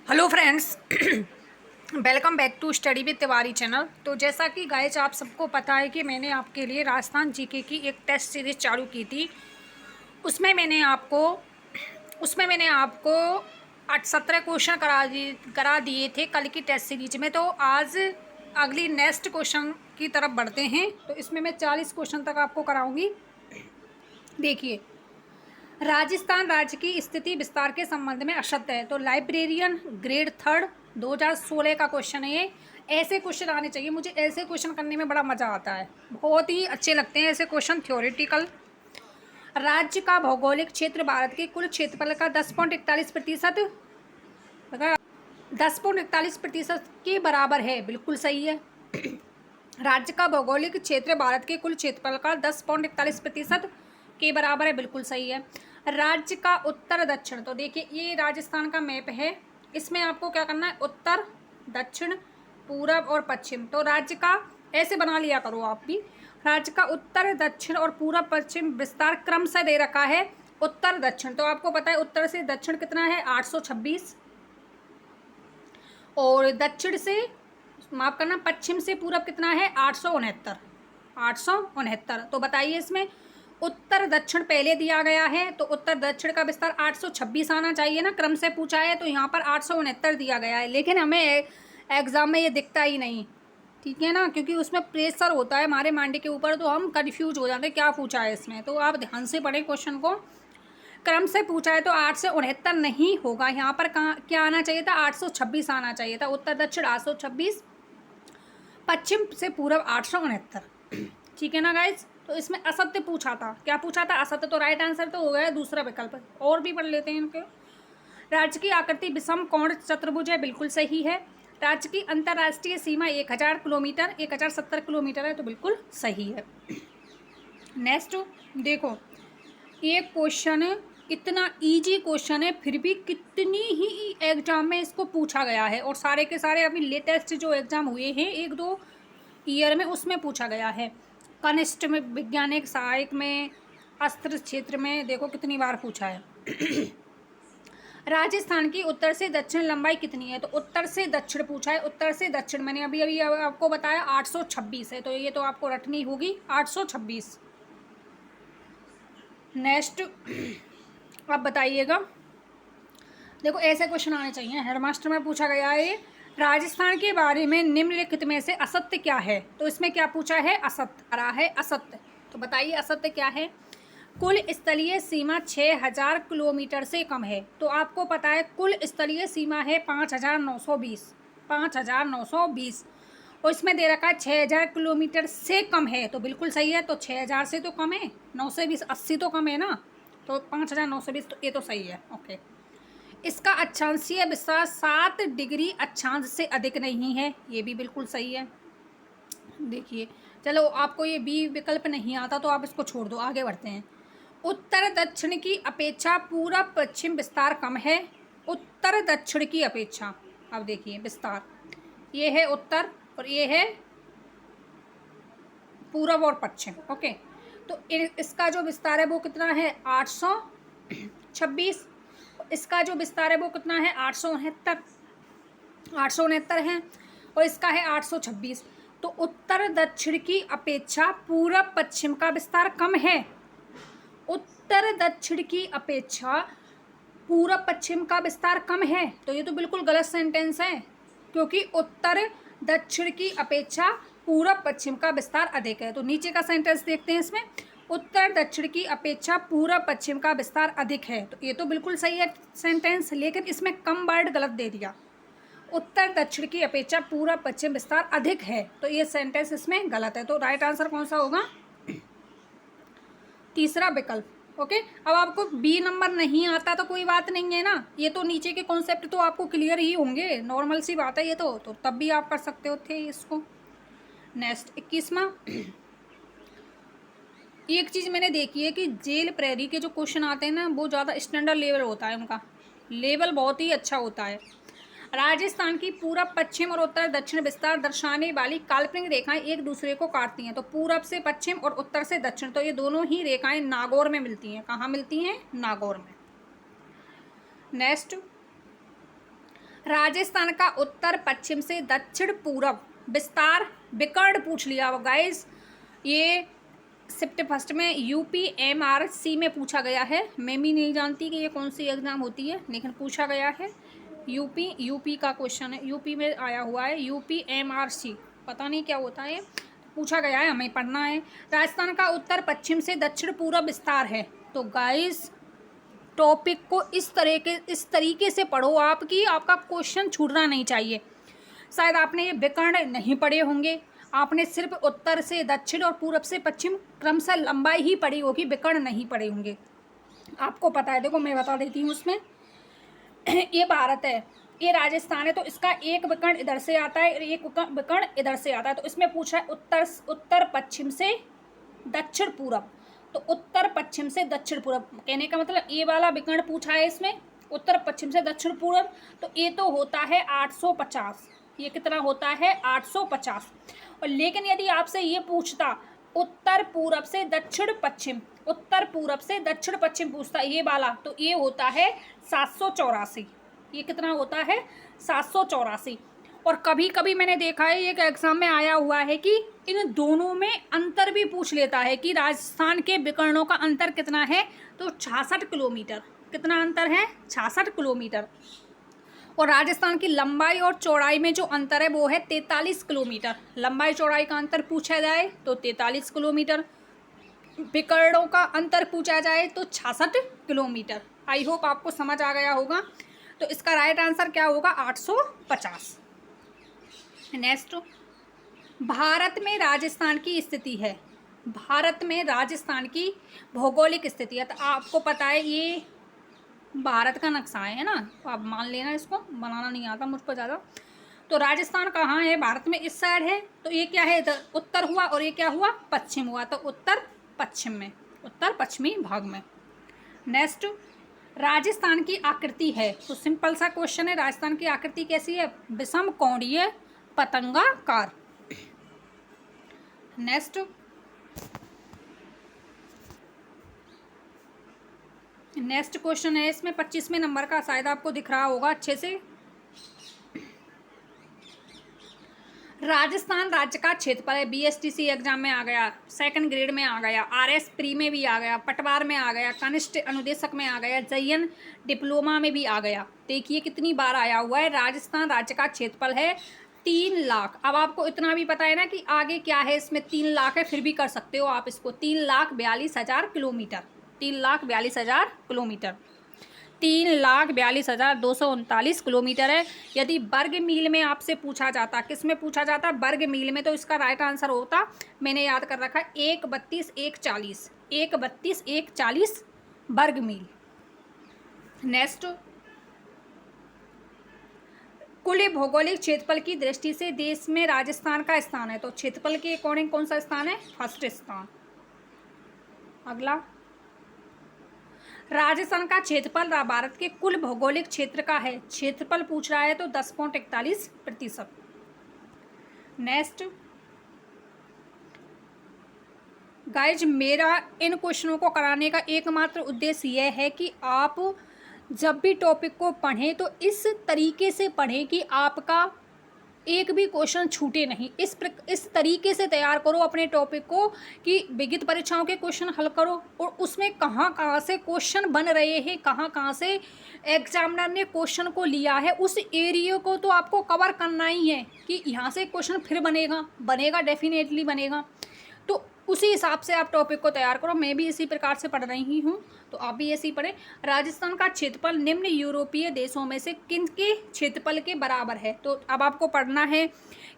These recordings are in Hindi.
Hello friends, welcome back to study with Tiwari channel. तो जैसा कि गाइस आप सबको पता है कि मैंने आपके लिए राजस्थान जीके की एक टेस्ट सीरीज़ चालू की थी। उसमें मैंने आपको उसमें मैंने आपको 17 क्वेश्चन करा दिए थे कल की टेस्ट सीरीज में। तो आज अगली नेक्स्ट क्वेश्चन की तरफ बढ़ते हैं। तो इसमें मैं 40 क्वेश्चन तक आपको कराऊंगी। देखिए, राजस्थान राज्य की स्थिति विस्तार के संबंध में असत्य है। तो लाइब्रेरियन ग्रेड थर्ड 2016 का क्वेश्चन है ये। ऐसे क्वेश्चन आने चाहिए, मुझे ऐसे क्वेश्चन करने में बड़ा मज़ा आता है, बहुत ही अच्छे लगते हैं ऐसे क्वेश्चन थ्योरेटिकल। राज्य का भौगोलिक क्षेत्र भारत के कुल क्षेत्रफल का 10.41% 10.41% के बराबर है, बिल्कुल सही है। राज्य का भौगोलिक क्षेत्र भारत के कुल क्षेत्रफल का 10.41% के बराबर है, बिल्कुल सही है। राज्य का उत्तर दक्षिण, तो देखिए ये राजस्थान का मैप है, इसमें आपको क्या करना है, उत्तर दक्षिण पूरब और पश्चिम। तो राज्य का ऐसे बना लिया करो आप भी। राज्य का उत्तर दक्षिण और पूरब पश्चिम विस्तार क्रम से दे रखा है। उत्तर दक्षिण, तो आपको पता है उत्तर से दक्षिण कितना है, 826, और दक्षिण से माफ करना पश्चिम से पूरब कितना है, 869। 869, तो बताइए इसमें उत्तर दक्षिण पहले दिया गया है, तो उत्तर दक्षिण का विस्तार 826 आना चाहिए ना, क्रम से पूछा है, तो यहाँ पर 869 दिया गया है। लेकिन हमें एग्जाम में ये दिखता ही नहीं, ठीक है ना, क्योंकि उसमें प्रेशर होता है हमारे माइंड के ऊपर, तो हम कन्फ्यूज हो जाते हैं क्या पूछा है इसमें। तो आप ध्यान से पढ़ें क्वेश्चन को। क्रम से पूछा है तो 869 नहीं होगा, यहाँ पर कहाँ क्या आना चाहिए था, 826 आना चाहिए था। उत्तर दक्षिण 826, पश्चिम से पूरब 869, ठीक है ना गाइज। तो इसमें असत्य पूछा था, क्या पूछा था, असत्य। तो राइट आंसर तो हो गया दूसरा विकल्प। और भी पढ़ लेते हैं इनके। राज्य की आकृति विषम कोण चतुर्भुज है, बिल्कुल सही है। राज्य की अंतर्राष्ट्रीय सीमा 1000 किलोमीटर 1070 किलोमीटर है, तो बिल्कुल सही है। नेक्स्ट देखो, ये क्वेश्चन इतना इजी क्वेश्चन है, फिर भी कितनी ही एग्जाम में इसको पूछा गया है, और सारे के सारे अभी लेटेस्ट जो एग्जाम हुए हैं 1-2 ईयर में, उसमें पूछा गया है। कनिष्ठ में, वैज्ञानिक सहायक में, अस्त्र क्षेत्र में, देखो कितनी बार पूछा है। राजस्थान की उत्तर से दक्षिण लंबाई कितनी है, तो उत्तर से दक्षिण पूछा है। उत्तर से दक्षिण मैंने अभी अभी आपको बताया 826 है, तो ये तो आपको रटनी होगी 826। नेक्स्ट अब बताइएगा, देखो ऐसे क्वेश्चन आने चाहिए, हेडमास्टर में पूछा गया है राजस्थान के बारे में निम्नलिखित में से असत्य क्या है। तो इसमें क्या पूछा है, असत्य आ रहा है, असत्य। तो बताइए असत्य क्या है। कुल स्थलीय सीमा 6000 किलोमीटर से कम है। तो आपको पता है कुल स्थलीय सीमा है 5920, 5920, और इसमें दे रखा है 6000 किलोमीटर से कम है, तो बिल्कुल सही है। तो 6000 से तो कम है, 9 से 20 80 तो कम है ना, तो 5920, तो ये तो सही है, ओके। इसका अक्षांशीय विस्तार 7 डिग्री अक्षांश से अधिक नहीं है, ये भी बिल्कुल सही है। देखिए, चलो आपको ये बी विकल्प नहीं आता तो आप इसको छोड़ दो, आगे बढ़ते हैं। उत्तर दक्षिण की अपेक्षा पूरब पश्चिम विस्तार कम है। उत्तर दक्षिण की अपेक्षा, अब देखिए विस्तार, ये है उत्तर और ये है पूरब और पश्चिम, ओके। तो इसका जो विस्तार है वो कितना है, 826। इसका जो विस्तार है वो कितना है, 869 है, और इसका है 826। तो उत्तर दक्षिण की अपेक्षा पूरब पश्चिम का विस्तार कम है। उत्तर दक्षिण की अपेक्षा पूरब पश्चिम का विस्तार कम है, तो ये तो बिल्कुल गलत सेंटेंस है, क्योंकि उत्तर दक्षिण की अपेक्षा पूरब पश्चिम का विस्तार अधिक है। तो नीचे का सेंटेंस देखते हैं, इसमें उत्तर दक्षिण की अपेक्षा पूरब पश्चिम का विस्तार अधिक है, तो ये तो बिल्कुल सही है सेंटेंस, लेकिन इसमें कम वर्ड गलत दे दिया। उत्तर दक्षिण की अपेक्षा पूरब पश्चिम विस्तार अधिक है, तो ये सेंटेंस इसमें गलत है। तो राइट आंसर कौन सा होगा, तीसरा विकल्प, ओके। अब आपको बी नंबर नहीं आता तो कोई बात नहीं है ना, ये तो नीचे के कॉन्सेप्ट तो आपको क्लियर ही होंगे, नॉर्मल सी बात है ये तो तब भी आप कर सकते हो थे इसको। नेक्स्ट 21वां, एक चीज़ मैंने देखी है कि जेल प्रेरी के जो क्वेश्चन आते हैं ना, वो ज़्यादा स्टैंडर्ड लेवल होता है, उनका लेवल बहुत ही अच्छा होता है। राजस्थान की पूरब पश्चिम और उत्तर दक्षिण विस्तार दर्शाने वाली काल्पनिक रेखाएं एक दूसरे को काटती हैं। तो पूरब से पश्चिम और उत्तर से दक्षिण, तो ये दोनों ही रेखाएं नागौर में मिलती हैं। कहाँ मिलती हैं, नागौर में। नेक्स्ट, राजस्थान का उत्तर पश्चिम से दक्षिण पूर्व विस्तार विकर्ण पूछ लिया गाइस। ये शिफ्ट फर्स्ट में UPMRC में पूछा गया है। मैं भी नहीं जानती कि ये कौन सी एग्ज़ाम होती है, लेकिन पूछा गया है। यूपी का क्वेश्चन है, यूपी में आया हुआ है। UPMRC पता नहीं क्या होता है, पूछा गया है, हमें पढ़ना है। राजस्थान का उत्तर पश्चिम से दक्षिण पूर्व विस्तार है। तो गाइस टॉपिक को इस तरीके से पढ़ो आपकी आपका क्वेश्चन छूटना नहीं चाहिए। शायद आपने ये विकर्ण नहीं पढ़े होंगे, आपने सिर्फ उत्तर से दक्षिण और पूरब से पश्चिम क्रमशः लंबाई ही पढ़ी होगी, विकर्ण नहीं पढ़े होंगे। आपको पता है, देखो मैं बता देती हूँ। उसमें ये भारत है, ये राजस्थान है, तो इसका एक विकर्ण इधर से आता है, एक विकर्ण इधर से आता है। तो इसमें पूछा है उत्तर पश्चिम से दक्षिण पूरब। तो उत्तर पश्चिम से दक्षिण पूरब कहने का मतलब ये वाला विकर्ण पूछा है इसमें, उत्तर पश्चिम से दक्षिण पूरब। तो ये तो होता है 850। ये कितना होता है 850। और लेकिन यदि आपसे ये पूछता उत्तर पूरब से दक्षिण पश्चिम, उत्तर पूरब से दक्षिण पश्चिम पूछता ये वाला, तो ये होता है 784। ये कितना होता है 784। और कभी कभी मैंने देखा है एक एग्जाम में आया हुआ है कि इन दोनों में अंतर भी पूछ लेता है कि राजस्थान के विकर्णों का अंतर कितना है। तो 66 किलोमीटर। कितना अंतर है 66 किलोमीटर। और राजस्थान की लंबाई और चौड़ाई में जो अंतर है वो है 43 किलोमीटर। लंबाई चौड़ाई का अंतर पूछा जाए तो 43 किलोमीटर, विकर्णों का अंतर पूछा जाए तो 66 किलोमीटर। आई होप आपको समझ आ गया होगा। तो इसका राइट आंसर क्या होगा 850। नेक्स्ट, भारत में राजस्थान की स्थिति है। भारत में राजस्थान की भौगोलिक स्थिति है। तो आपको पता है ये भारत का नक्शा है ना, तो आप मान लेना, इसको बनाना नहीं आता मुझ पर ज़्यादा। तो राजस्थान कहाँ है, भारत में इस साइड है। तो ये क्या है इधर उत्तर हुआ, और ये क्या हुआ पश्चिम हुआ। तो उत्तर पश्चिम में, उत्तर पश्चिमी भाग में। नेक्स्ट, राजस्थान की आकृति है। तो सिंपल सा क्वेश्चन है, राजस्थान की आकृति कैसी है, विषम कोणीय पतंगाकार। नेक्स्ट, क्वेश्चन है इसमें 25वें नंबर का, शायद आपको दिख रहा होगा अच्छे से। राजस्थान राज्य का क्षेत्रफल है। BSTC एग्जाम में आ गया, सेकंड ग्रेड में आ गया, RS प्री में भी आ गया, पटवार में आ गया, कनिष्ठ अनुदेशक में आ गया, JN डिप्लोमा में भी आ गया। देखिए कितनी बार आया हुआ है। राजस्थान राज्य का क्षेत्रफल है 3 लाख। अब आपको इतना भी पता है ना कि आगे क्या है, इसमें 3 लाख है, फिर भी कर सकते हो आप इसको। 3,42,000 किलोमीटर, 3,42,000 किलोमीटर, 3,42,239 किलोमीटर है। यदि वर्ग मील में आपसे पूछा जाता, किस में पूछा जाता, वर्ग मील में, तो इसका राइट आंसर होता, मैंने याद कर रखा है, 132,140, 132,140 वर्ग मील। नेक्स्ट, कुल भौगोलिक क्षेत्रफल की दृष्टि से देश में राजस्थान का स्थान है। तो क्षेत्रफल के अकॉर्डिंग कौन सा स्थान है, फर्स्ट स्थान। अगला, राजस्थान का क्षेत्रफल भारत के कुल भौगोलिक क्षेत्र का है। क्षेत्रफल पूछ रहा है तो 10.41%। नेक्स्ट गाइज, मेरा इन क्वेश्चनों को कराने का एकमात्र उद्देश्य यह है कि आप जब भी टॉपिक को पढ़ें तो इस तरीके से पढ़ें कि आपका एक भी क्वेश्चन छूटे नहीं। इस तरीके से तैयार करो अपने टॉपिक को कि विज्ञान परीक्षाओं के क्वेश्चन हल करो, और उसमें कहाँ कहाँ से क्वेश्चन बन रहे हैं, कहाँ कहाँ से एग्जामिनर ने क्वेश्चन को लिया है, उस एरिया को तो आपको कवर करना ही है कि यहाँ से क्वेश्चन फिर बनेगा डेफिनेटली बनेगा। तो उसी हिसाब से आप टॉपिक को तैयार करो। मैं भी इसी प्रकार से पढ़ रही हूँ, तो आप भी ऐसे ही पढ़ें। राजस्थान का क्षेत्रफल निम्न यूरोपीय देशों में से किनके क्षेत्रफल के बराबर है। तो अब आपको पढ़ना है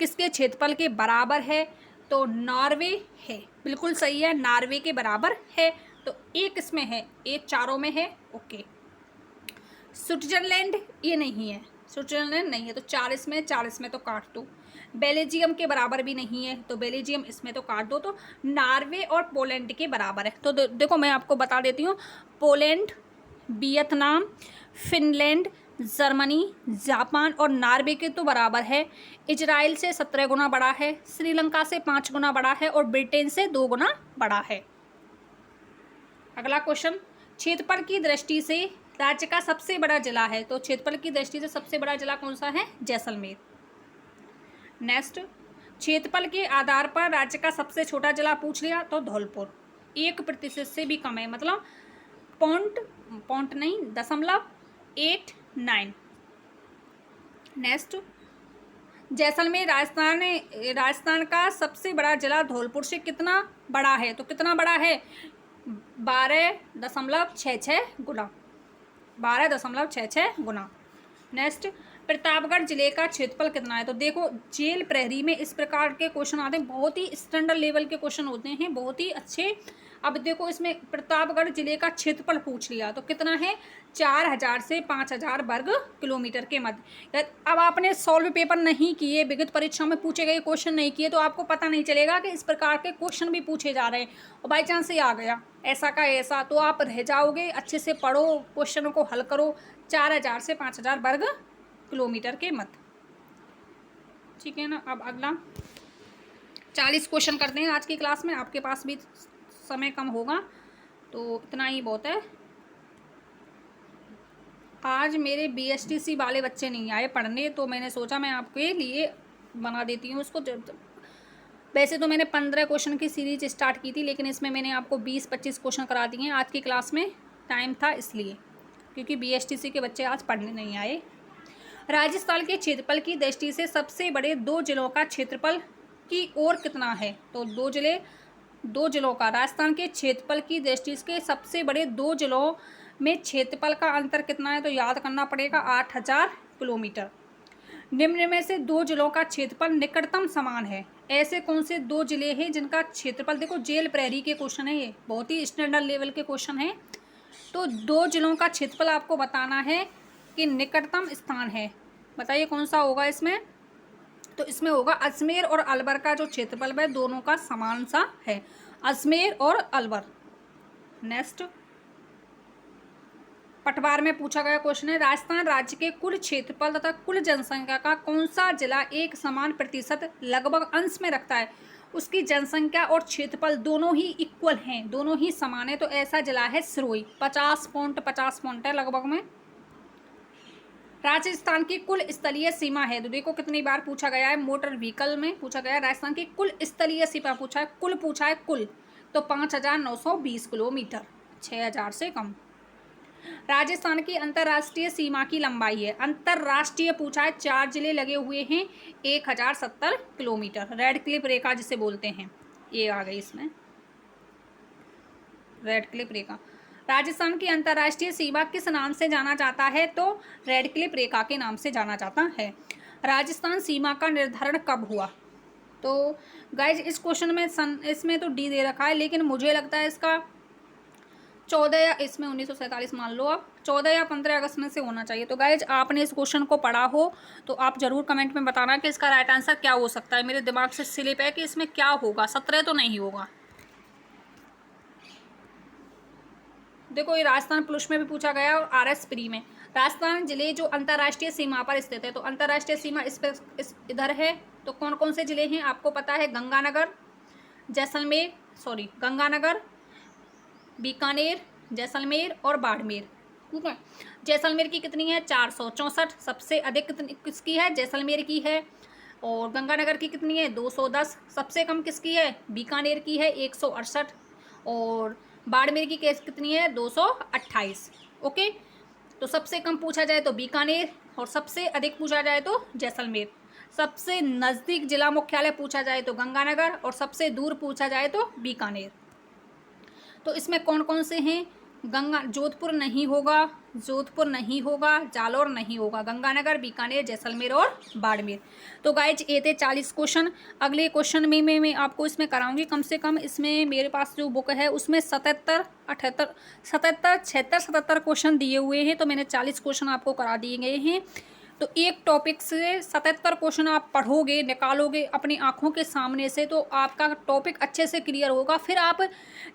किसके क्षेत्रफल के बराबर है। तो नॉर्वे है, बिल्कुल सही है, नॉर्वे के बराबर है। तो एक इसमें है, एक चारों में है, ओके। स्विट्जरलैंड ये नहीं है, स्विट्जरलैंड नहीं है, तो 40 में, 40 में तो काट दो। बेल्जियम के बराबर भी नहीं है, तो बेल्जियम इसमें तो काट दो। तो नॉर्वे और पोलैंड के बराबर है। तो देखो मैं आपको बता देती हूँ, Poland, Vietnam, Finland, Germany, Japan और नॉर्वे के तो बराबर है। इजराइल से 17 गुना बड़ा है, श्रीलंका से 5 गुना बड़ा है, और ब्रिटेन से 2 गुना बड़ा है। अगला क्वेश्चन, क्षेत्रफल की दृष्टि से राज्य का सबसे बड़ा जिला है, तो क्षेत्रफल की दृष्टि से सबसे बड़ा जिला कौन सा है? जैसलमेर। नेक्स्ट, क्षेत्रफल के आधार पर राज्य का सबसे छोटा जिला पूछ लिया तो धौलपुर, 1% से भी कम है, मतलब पॉइंट नहीं 0.89। नेक्स्ट, जैसलमेर राजस्थान का सबसे बड़ा जिला धौलपुर से कितना बड़ा है? तो कितना बड़ा है? 12.66 गुना, 12.66 गुना। नेक्स्ट, प्रतापगढ़ जिले का क्षेत्रफल कितना है? तो देखो, जेल प्रहरी में इस प्रकार के क्वेश्चन आते हैं, बहुत ही स्टैंडर्ड लेवल के क्वेश्चन होते हैं, बहुत ही अच्छे। अब देखो, इसमें प्रतापगढ़ जिले का क्षेत्रफल पूछ लिया तो कितना है? 4000 से 5000 वर्ग किलोमीटर के मध्य। अब आपने सॉल्व पेपर नहीं किए, विगत परीक्षा में पूछे गए क्वेश्चन नहीं किए, तो आपको पता नहीं चलेगा कि इस प्रकार के क्वेश्चन भी पूछे जा रहे हैं, और बाई चांस से आ गया ऐसा का ऐसा, तो आप रह जाओगे। अच्छे से पढ़ो, क्वेश्चन को हल करो। 4000 से 5000 वर्ग किलोमीटर के मध्य, ठीक है ना। अब अगला 40 क्वेश्चन करते हैं आज की क्लास में, आपके पास भी समय कम होगा तो इतना ही बहुत है। आज मेरे BSTC वाले बच्चे नहीं आए पढ़ने, तो मैंने सोचा मैं आपके लिए बना देती हूँ उसको। वैसे तो मैंने 15 क्वेश्चन की सीरीज स्टार्ट की थी, लेकिन इसमें मैंने आपको 20-25 क्वेश्चन करा दिए हैं आज की क्लास में, टाइम था इसलिए, क्योंकि BSTC के बच्चे आज पढ़ने नहीं आए। राजस्थान के क्षेत्रफल की दृष्टि से सबसे बड़े 2 जिलों का क्षेत्रफल की ओर कितना है? तो 2 जिलों का, राजस्थान के क्षेत्रफल की दृष्टि से सबसे बड़े 2 जिलों में क्षेत्रफल का अंतर कितना है? तो याद करना पड़ेगा 8000 किलोमीटर। निम्न में से 2 जिलों का क्षेत्रफल निकटतम समान है, ऐसे कौन से 2 जिले हैं जिनका क्षेत्रफल, देखो जेल प्रहरी के क्वेश्चन है, ये बहुत ही स्टैंडर्ड लेवल के क्वेश्चन है। तो 2 जिलों का क्षेत्रफल आपको बताना है कि निकटतम स्थान है, बताइए कौन सा होगा इसमें? तो इसमें होगा अजमेर और अलवर का जो क्षेत्रफल है दोनों का समान सा है, अजमेर और अलवर। नेक्स्ट, पटवार में पूछा गया क्वेश्चन है, राजस्थान राज्य के कुल क्षेत्रफल तथा कुल जनसंख्या का कौन सा जिला एक समान प्रतिशत लगभग अंश में रखता है? उसकी जनसंख्या और क्षेत्रफल दोनों ही इक्वल हैं, दोनों ही समान है, तो ऐसा जिला है सिरोही, 50 पॉइंट है लगभग में। राजस्थान की कुल स्थलीय सीमा है, तो देखो कितनी बार पूछा गया है, मोटर व्हीकल में पूछा गया है, राजस्थान की कुल स्थलीय सीमा पूछा है, कुल पूछा है कुल, तो 5920 किलोमीटर, 6000 से कम। राजस्थान की अंतर्राष्ट्रीय सीमा की लंबाई है, अंतर्राष्ट्रीय पूछा है, 4 जिले लगे हुए हैं, 1070 किलोमीटर, रेड क्लिप रेखा जिसे बोलते हैं, ये आ गई इसमें रेड क्लिप रेखा। राजस्थान की अंतर्राष्ट्रीय सीमा किस नाम से जाना जाता है? तो रेड क्लिप रेखा के नाम से जाना जाता है। राजस्थान सीमा का निर्धारण कब हुआ? तो गाइज इस क्वेश्चन में इसमें तो डी दे रखा है, लेकिन मुझे लगता है इसका 14 या इसमें 1947 मान लो आप, 14 या 15 अगस्त में से होना चाहिए। तो गाइज आपने इस क्वेश्चन को पढ़ा हो तो आप ज़रूर कमेंट में बताना कि इसका राइट आंसर क्या हो सकता है। मेरे दिमाग से स्लिप है कि इसमें क्या होगा, 17 तो नहीं होगा। देखो, ये राजस्थान पुलिस में भी पूछा गया और RS प्री में। राजस्थान जिले जो अंतर्राष्ट्रीय सीमा पर स्थित है, तो अंतर्राष्ट्रीय सीमा इस इधर है, तो कौन कौन से जिले हैं आपको पता है? गंगानगर, बीकानेर, जैसलमेर और बाड़मेर, ठीक है। जैसलमेर की कितनी है? 464, सबसे अधिक किसकी है? जैसलमेर की है। और गंगानगर की कितनी है? 210, सबसे कम किसकी है? बीकानेर की है, 168। और बाड़मेर की केस कितनी है? 228। ओके, तो सबसे कम पूछा जाए तो बीकानेर, और सबसे अधिक पूछा जाए तो जैसलमेर। सबसे नज़दीक जिला मुख्यालय पूछा जाए तो गंगानगर, और सबसे दूर पूछा जाए तो बीकानेर। तो इसमें कौन कौन से हैं? जोधपुर नहीं होगा, जालौर नहीं होगा, गंगानगर, बीकानेर, जैसलमेर और बाड़मेर। तो गाइज ये थे 40 क्वेश्चन। अगले क्वेश्चन में मैं आपको इसमें कराऊंगी कम से कम, इसमें मेरे पास जो बुक है उसमें 77 क्वेश्चन दिए हुए हैं, तो मैंने 40 क्वेश्चन आपको करा दिए गए हैं। तो एक टॉपिक से 77 क्वेश्चन आप पढ़ोगे, निकालोगे अपनी आंखों के सामने से, तो आपका टॉपिक अच्छे से क्लियर होगा। फिर आप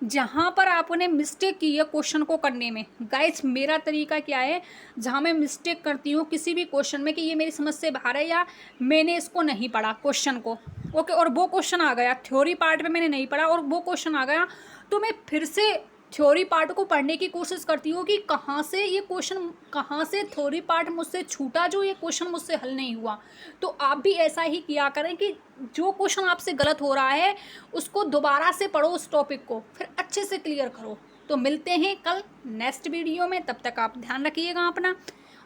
जहाँ पर आपने मिस्टेक की है क्वेश्चन को करने में, गाइज मेरा तरीका क्या है, जहाँ मैं मिस्टेक करती हूँ किसी भी क्वेश्चन में कि ये मेरी समझ से बाहर है या मैंने इसको नहीं पढ़ा क्वेश्चन को, ओके, और वो क्वेश्चन आ गया, थ्योरी पार्ट में मैंने नहीं पढ़ा और वो क्वेश्चन आ गया, तो मैं फिर से थ्योरी पार्ट को पढ़ने की कोशिश करती हो कि कहाँ से ये क्वेश्चन, कहाँ से थ्योरी पार्ट मुझसे छूटा, जो ये क्वेश्चन मुझसे हल नहीं हुआ। तो आप भी ऐसा ही किया करें कि जो क्वेश्चन आपसे गलत हो रहा है उसको दोबारा से पढ़ो, उस टॉपिक को फिर अच्छे से क्लियर करो। तो मिलते हैं कल नेक्स्ट वीडियो में, तब तक आप ध्यान रखिएगा अपना,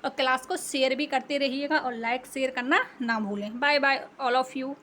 और क्लास को शेयर भी करते रहिएगा, और लाइक शेयर करना ना भूलें। Bye bye all of you.